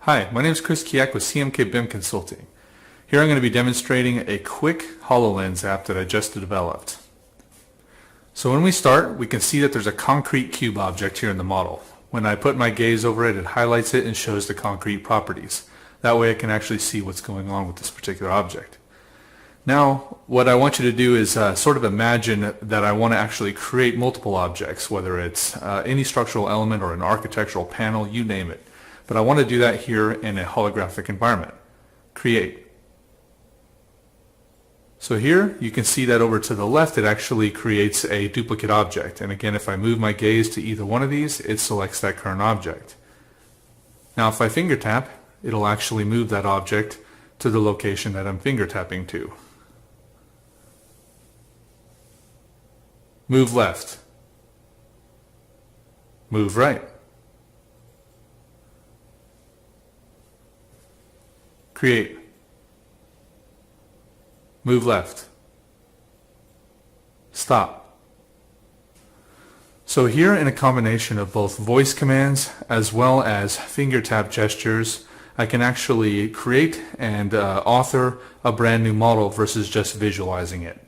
Hi, my name is Chris Kiak with CMK BIM Consulting. Here I'm going to be demonstrating a quick HoloLens app that I just developed. So when we start, we can see that there's a concrete cube object here in the model. When I put my gaze over it, it highlights it and shows the concrete properties. That way I can actually see what's going on with this particular object. Now, what I want you to do is sort of imagine that I want to actually create multiple objects, whether it's any structural element or an architectural panel, you name it. But I want to do that here in a holographic environment. Create. So here you can see that over to the left it actually creates a duplicate object. And again, if I move my gaze to either one of these, it selects that current object. Now if I finger tap, it'll actually move that object to the location that I'm finger tapping to. Move left. Move right. Create. Move left. Stop. So here, in a combination of both voice commands as well as finger tap gestures, I can actually create and author a brand new model versus just visualizing it.